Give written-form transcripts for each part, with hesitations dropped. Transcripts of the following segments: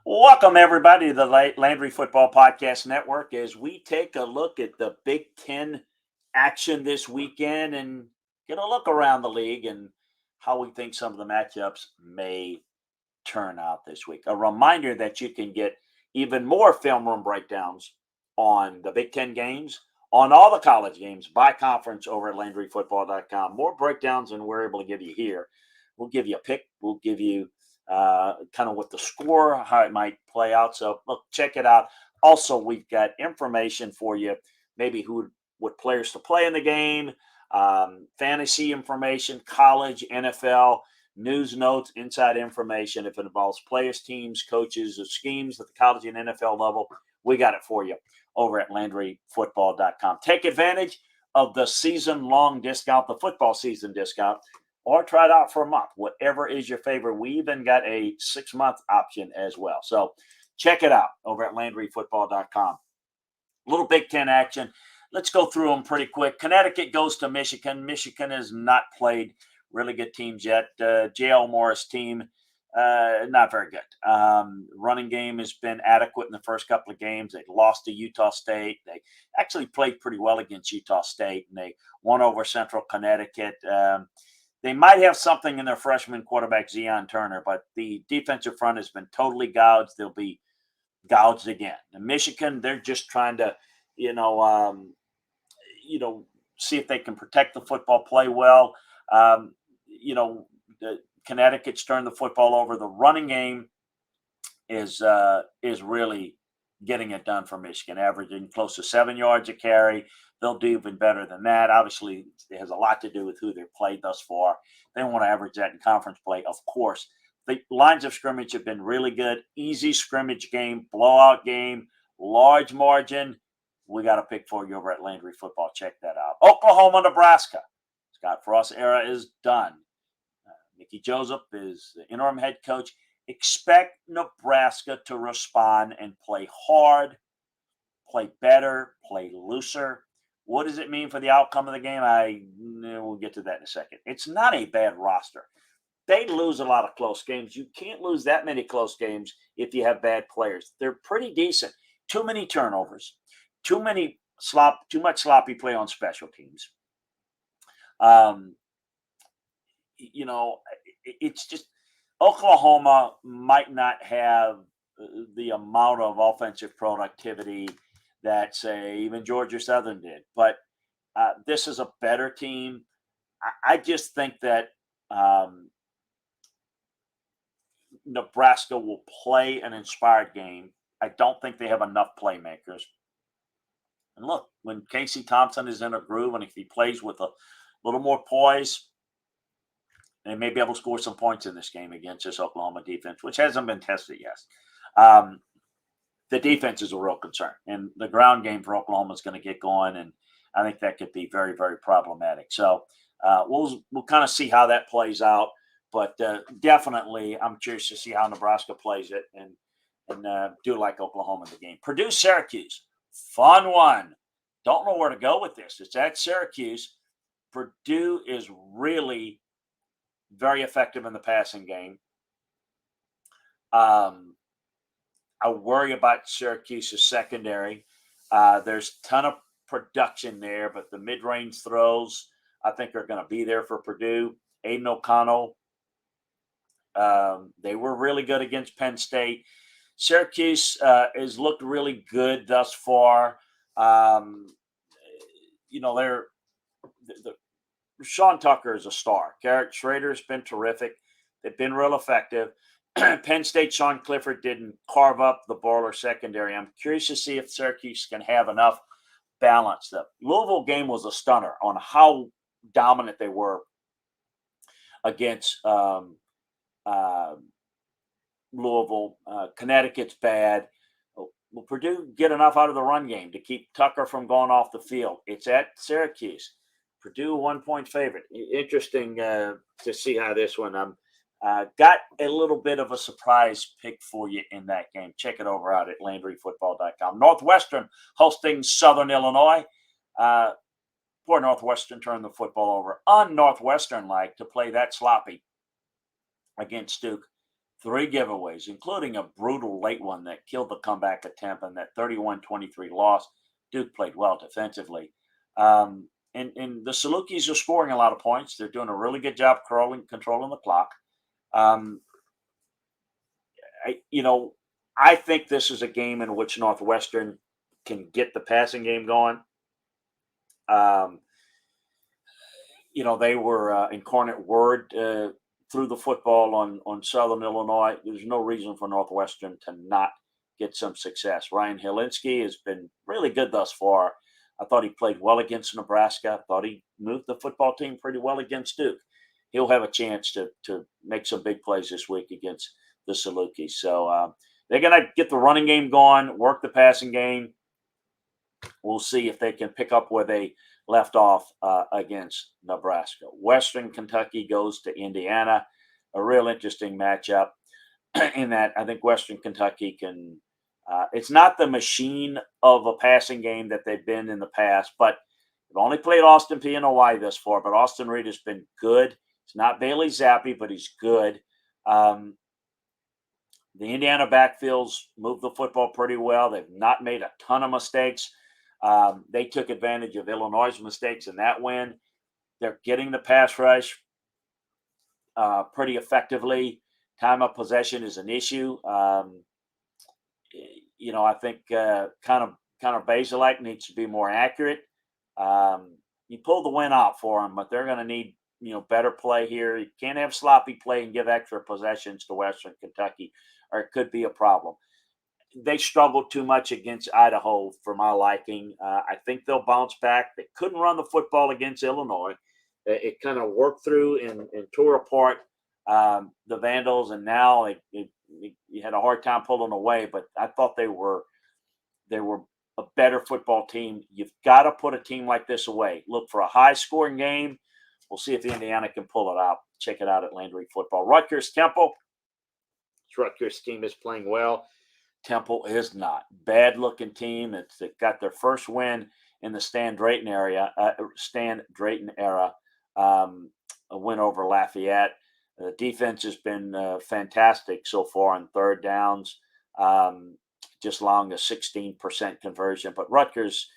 Welcome, everybody, to the Landry Football Podcast Network as we take a look at the Big 10 action this weekend and get a look around the league and how we think some of the matchups may turn out this week. A reminder that you can get even more film room breakdowns on the Big 10 games, on all the college games by conference over at LandryFootball.com. More breakdowns than we're able to give you here. We'll give you a pick. We'll give you kind of what the score, how it might play out. So look, check it out. Also, we've got information for you, maybe what players to play in the game, fantasy information, college, NFL, news notes, inside information. If it involves players, teams, coaches, or schemes at the college and NFL level, we got it for you over at LandryFootball.com. Take advantage of the season-long discount, the football season discount, or try it out for a month, whatever is your favorite. We even got a 6-month option as well. So check it out over at LandryFootball.com. A little Big 10 action. Let's go through them pretty quick. Connecticut goes to Michigan. Michigan has not played really good teams yet. J.L. Morris team, not very good. Running game has been adequate in the first couple of games. They lost to Utah State. They actually played pretty well against Utah State, and they won over Central Connecticut. They might have something in their freshman quarterback, Zion Turner, but the defensive front has been totally gouged. They'll be gouged again. And Michigan, they're just trying to, see if they can protect the football, play well. The Connecticut's turned the football over. The running game is really getting it done for Michigan, averaging close to 7 yards a carry. They'll do even better than that. Obviously, it has a lot to do with who they've played thus far. They want to average that in conference play, of course. The lines of scrimmage have been really good. Easy scrimmage game, blowout game, large margin. We got a pick for you over at Landry Football. Check that out. Oklahoma, Nebraska. Scott Frost era is done. Mickey Joseph is the interim head coach. Expect Nebraska to respond and play hard, play better, play looser. What does it mean for the outcome of the game? We'll get to that in a second. It's not a bad roster. They lose a lot of close games. You can't lose that many close games if you have bad players. They're pretty decent. Too many turnovers, too much sloppy play on special teams. It's just Oklahoma might not have the amount of offensive productivity that, say, even Georgia Southern did. But this is a better team. I just think that Nebraska will play an inspired game. I don't think they have enough playmakers. And look, when Casey Thompson is in a groove and if he plays with a little more poise, they may be able to score some points in this game against this Oklahoma defense, which hasn't been tested yet. The defense is a real concern, and the ground game for Oklahoma is going to get going, and I think that could be very, very problematic. So we'll kind of see how that plays out, but definitely I'm curious to see how Nebraska plays it and do like Oklahoma in the game. Purdue, Syracuse, fun one. Don't know where to go with this. It's at Syracuse. Purdue is really very effective in the passing game. I worry about Syracuse's secondary. There's a ton of production there, but the mid-range throws, I think, are going to be there for Purdue. Aiden O'Connell, they were really good against Penn State. Syracuse has looked really good thus far. Sean Tucker is a star. Garrett Schrader's been terrific. They've been real effective. Penn State, Sean Clifford didn't carve up the baller secondary. I'm curious to see if Syracuse can have enough balance. The Louisville game was a stunner on how dominant they were against Louisville. Connecticut's bad. Will Purdue get enough out of the run game to keep Tucker from going off the field? It's at Syracuse. Purdue 1-point favorite. Interesting to see how this one. Got a little bit of a surprise pick for you in that game. Check it over out at LandryFootball.com. Northwestern hosting Southern Illinois. Poor Northwestern turned the football over. Un-Northwestern-like to play that sloppy against Duke. three giveaways, including a brutal late one that killed the comeback attempt and that 31-23 loss. Duke played well defensively. And the Salukis are scoring a lot of points. They're doing a really good job controlling the clock. Um, I think this is a game in which Northwestern can get the passing game going. Um, they were incarnate word through the football on Southern Illinois. There's no reason for Northwestern to not get some success. Ryan Helinski has been really good thus far. I thought he played well against Nebraska. I thought he moved the football team pretty well against Duke. He'll have a chance to make some big plays this week against the Salukis. So they're going to get the running game going, work the passing game. We'll see if they can pick up where they left off against Nebraska. Western Kentucky goes to Indiana. A real interesting matchup in that I think Western Kentucky can. It's not the machine of a passing game that they've been in the past, but they've only played Austin Peay and Hawaii this far. But Austin Reed has been good. It's not Bailey Zappi, but he's good. The Indiana backfields move the football pretty well. They've not made a ton of mistakes. They took advantage of Illinois' mistakes in that win. They're getting the pass rush pretty effectively. Time of possession is an issue. I think kind of Basilite needs to be more accurate. You pull the win out for them, but they're going to need better play here. You can't have sloppy play and give extra possessions to Western Kentucky, or it could be a problem. They struggled too much against Idaho for my liking. I think they'll bounce back. They couldn't run the football against Illinois. It kind of worked through and tore apart the Vandals, and now you had a hard time pulling away. But I thought they were a better football team. You've got to put a team like this away. Look for a high-scoring game. We'll see if Indiana can pull it out. Check it out at Landry Football. Rutgers Temple. Rutgers team is playing well. Temple is not. Bad-looking team. They've got their first win in the Stan Drayton era. A win over Lafayette. The defense has been fantastic so far on third downs, just allowing a 16% conversion. But Rutgers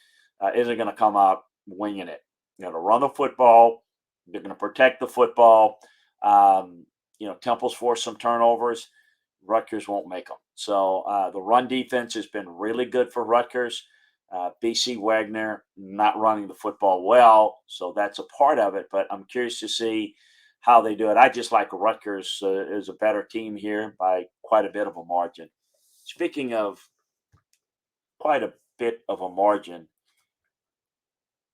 isn't going to come out winging it. They're going to run the football. They're going to protect the football. Temple's forced some turnovers. Rutgers won't make them. So the run defense has been really good for Rutgers. BC Wagner not running the football well, so that's a part of it. But I'm curious to see how they do it. I just like Rutgers is a better team here by quite a bit of a margin. Speaking of quite a bit of a margin,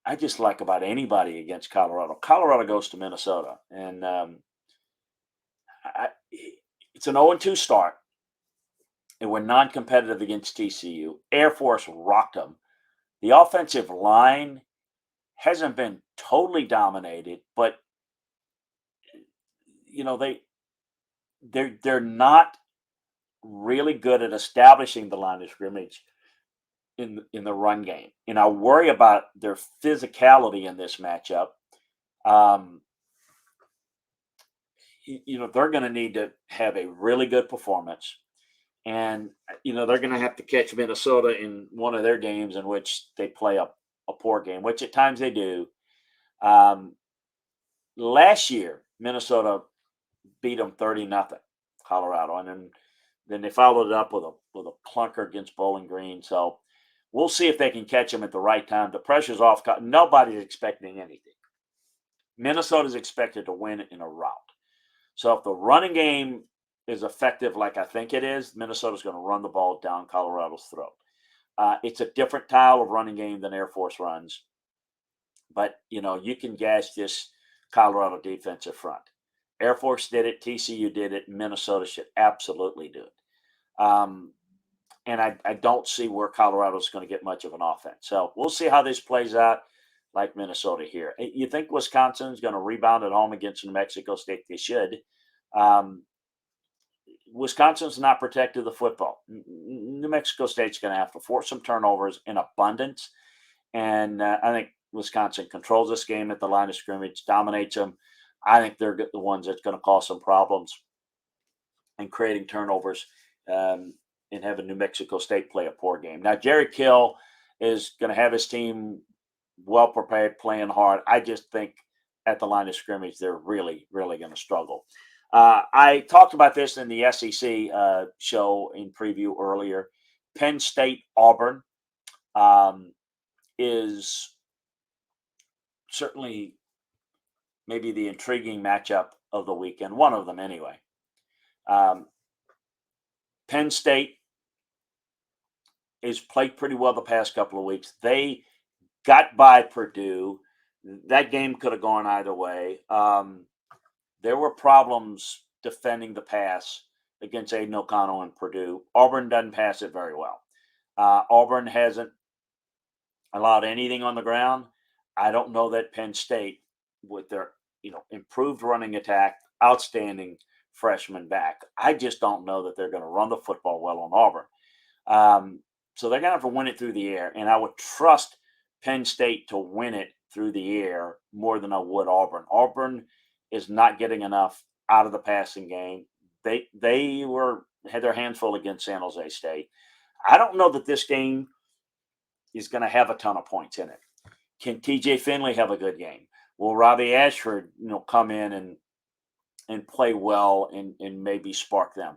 I just like about anybody against Colorado. Colorado goes to Minnesota, and it's an 0-2 start. And we're non-competitive against TCU. Air Force rocked them. The offensive line hasn't been totally dominated, but they're not really good at establishing the line of scrimmage in the run game. And I worry about their physicality in this matchup. They're going to need to have a really good performance. And, they're going to have to catch Minnesota in one of their games in which they play a poor game, which at times they do. Last year, Minnesota beat them 30-0, Colorado. And then they followed it up with a clunker against Bowling Green. So we'll see if they can catch them at the right time. The pressure's off. Nobody's expecting anything. Minnesota's expected to win in a rout. So if the running game is effective like I think it is, Minnesota's going to run the ball down Colorado's throat. It's a different style of running game than Air Force runs. But, you can gash this Colorado defensive front. Air Force did it. TCU did it. Minnesota should absolutely do it. And I don't see where Colorado's going to get much of an offense. So we'll see how this plays out like Minnesota here. You think Wisconsin's going to rebound at home against New Mexico State? They should. Wisconsin's not protected the football. New Mexico State's going to have to force some turnovers in abundance. And I think Wisconsin controls this game at the line of scrimmage, dominates them. I think they're the ones that's going to cause some problems. and creating turnovers, and having New Mexico State play a poor game. Now, Jerry Kill is going to have his team well prepared, playing hard. I just think at the line of scrimmage, they're really, really going to struggle. I talked about this in the SEC show in preview earlier. Penn State Auburn is certainly maybe the intriguing matchup of the weekend, one of them anyway. Penn State has played pretty well the past couple of weeks. They got by Purdue. That game could have gone either way. There were problems defending the pass against Aiden O'Connell and Purdue. Auburn doesn't pass it very well. Auburn hasn't allowed anything on the ground. I don't know that Penn State, with their improved running attack, outstanding freshman back, I just don't know that they're going to run the football well on Auburn. So they're going to have to win it through the air, and I would trust Penn State to win it through the air more than I would Auburn. Auburn is not getting enough out of the passing game. They had their hands full against San Jose State. I don't know that this game is going to have a ton of points in it. Can TJ Finley have a good game? Will Robbie Ashford, come in and play well and maybe spark them?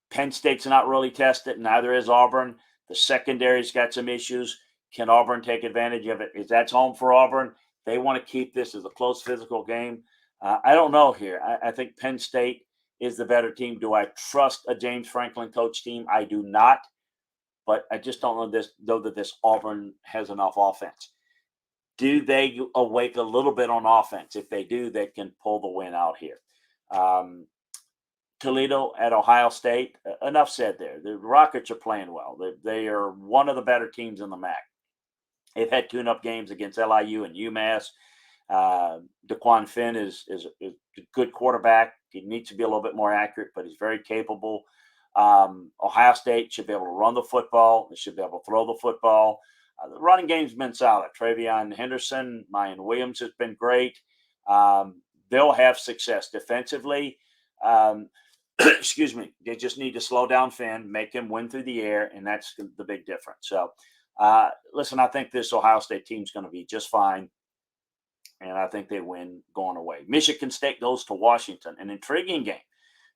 Penn State's not really tested. Neither is Auburn. The secondary's got some issues. Can Auburn take advantage of it? Is that's home for Auburn? They want to keep this as a close physical game. I don't know here. I think Penn State is the better team. Do I trust a James Franklin coach team? I do not. But I just don't know that this Auburn has enough offense. Do they awake a little bit on offense? If they do, they can pull the win out here. Toledo at Ohio State. Enough said there. The Rockets are playing well. They are one of the better teams in the MAC. They've had tune-up games against LIU and UMass. DeQuan Finn is a good quarterback. He needs to be a little bit more accurate, but he's very capable. Ohio State should be able to run the football. They should be able to throw the football. The running game's been solid. Travion Henderson, Mayan Williams has been great. They'll have success defensively. Excuse me. They just need to slow down Finn, make him win through the air, and that's the big difference. So, listen, I think this Ohio State team's going to be just fine, and I think they win going away. Michigan State goes to Washington, an intriguing game.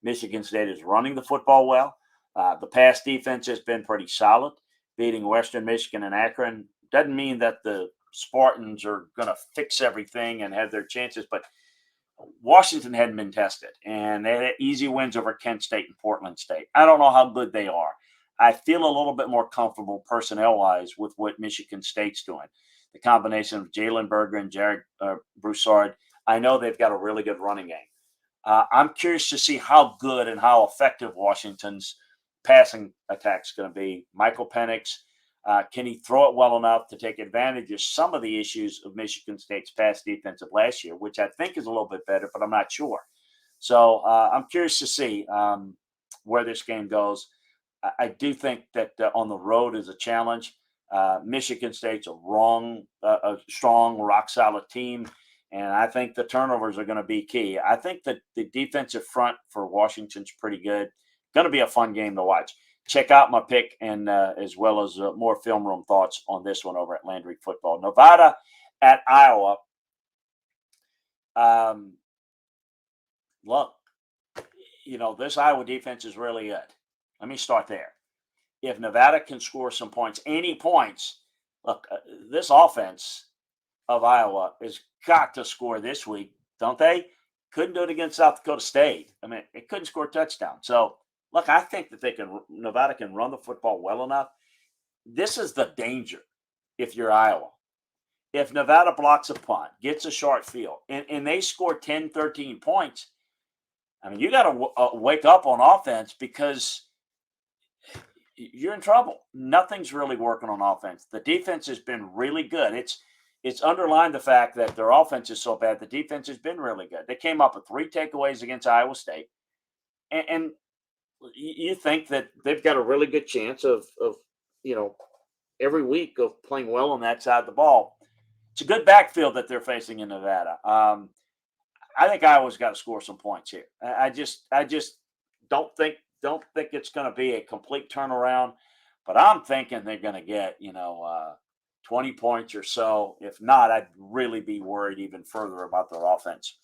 Michigan State is running the football well. The pass defense has been pretty solid, beating Western Michigan and Akron. Doesn't mean that the Spartans are going to fix everything and have their chances, but Washington hadn't been tested, and they had easy wins over Kent State and Portland State. I don't know how good they are. I feel a little bit more comfortable personnel-wise with what Michigan State's doing. The combination of Jalen Berger and Jared Broussard, I know they've got a really good running game. I'm curious to see how good and how effective Washington's passing attack is going to be. Michael Penix, can he throw it well enough to take advantage of some of the issues of Michigan State's pass defense of last year, which I think is a little bit better, but I'm not sure. So I'm curious to see where this game goes. I do think that on the road is a challenge. Michigan State's a strong, rock-solid team, and I think the turnovers are going to be key. I think that the defensive front for Washington's pretty good. Going to be a fun game to watch. Check out my pick and as well as more film room thoughts on this one over at Landry Football. Nevada at Iowa. Look, this Iowa defense is really good. Let me start there. If Nevada can score some points, any points, look, this offense of Iowa has got to score this week, don't they? Couldn't do it against South Dakota State. I mean, it couldn't score a touchdown. So, look, I think that Nevada can run the football well enough. This is the danger if you're Iowa. If Nevada blocks a punt, gets a short field, and they score 10, 13 points, I mean, you got to wake up on offense because you're in trouble. Nothing's really working on offense. The defense has been really good. It's underlined the fact that their offense is so bad. The defense has been really good. They came up with 3 takeaways against Iowa State, and you think that they've got a really good chance of every week of playing well on that side of the ball. It's a good backfield that they're facing in Nevada. I think Iowa's got to score some points here. I just don't think it's going to be a complete turnaround, but I'm thinking they're going to get 20 points or so. If not, I'd really be worried even further about their offense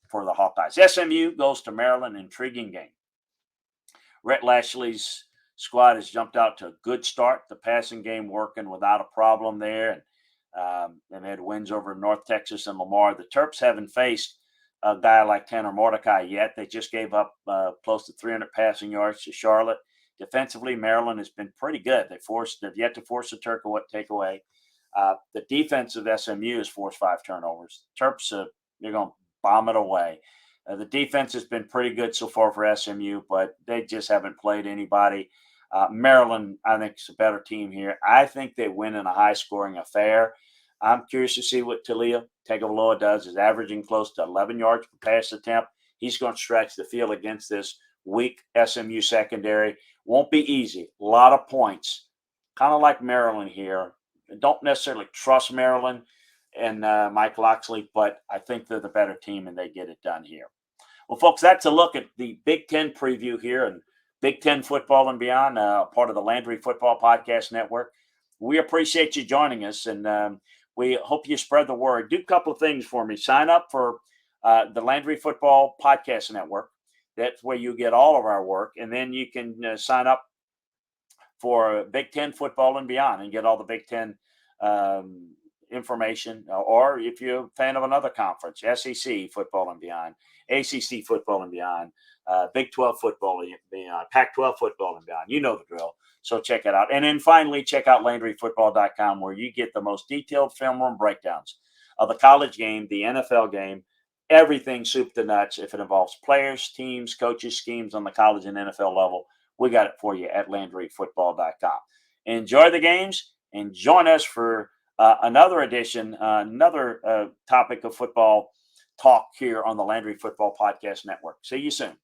for the Hawkeyes. SMU goes to Maryland. Intriguing game. Rhett Lashley's squad has jumped out to a good start. The passing game working without a problem there, and had wins over North Texas and Lamar. The Terps haven't faced a guy like Tanner Mordecai yet. They just gave up close to 300 passing yards to Charlotte. Defensively, Maryland has been pretty good. They've yet to force a takeaway. The defense of SMU has forced 5 turnovers. Terps, they're going to bomb it away. The defense has been pretty good so far for SMU, but they just haven't played anybody. Maryland, I think, is a better team here. I think they win in a high-scoring affair. I'm curious to see what Talia Tagovailoa does. He's averaging close to 11 yards per pass attempt. He's going to stretch the field against this weak SMU secondary. Won't be easy. A lot of points. Kind of like Maryland here. Don't necessarily trust Maryland and Mike Loxley, but I think they're the better team and they get it done here. Well, folks, that's a look at the Big Ten preview here and Big Ten football and beyond, part of the Landry Football Podcast Network. We appreciate you joining us, and we hope you spread the word. Do a couple of things for me. Sign up for the Landry Football Podcast Network. That's where you get all of our work, and then you can sign up for Big Ten football and beyond and get all the Big Ten information, or if you're a fan of another conference, SEC football and beyond, ACC football and beyond, Big 12 football and beyond, Pac 12 football and beyond. You know the drill. So check it out. And then finally, check out LandryFootball.com, where you get the most detailed film room breakdowns of the college game, the NFL game, everything soup to nuts. If it involves players, teams, coaches, schemes on the college and NFL level, we got it for you at LandryFootball.com. Enjoy the games and join us for another edition, another topic of football talk here on the Landry Football Podcast Network. See you soon.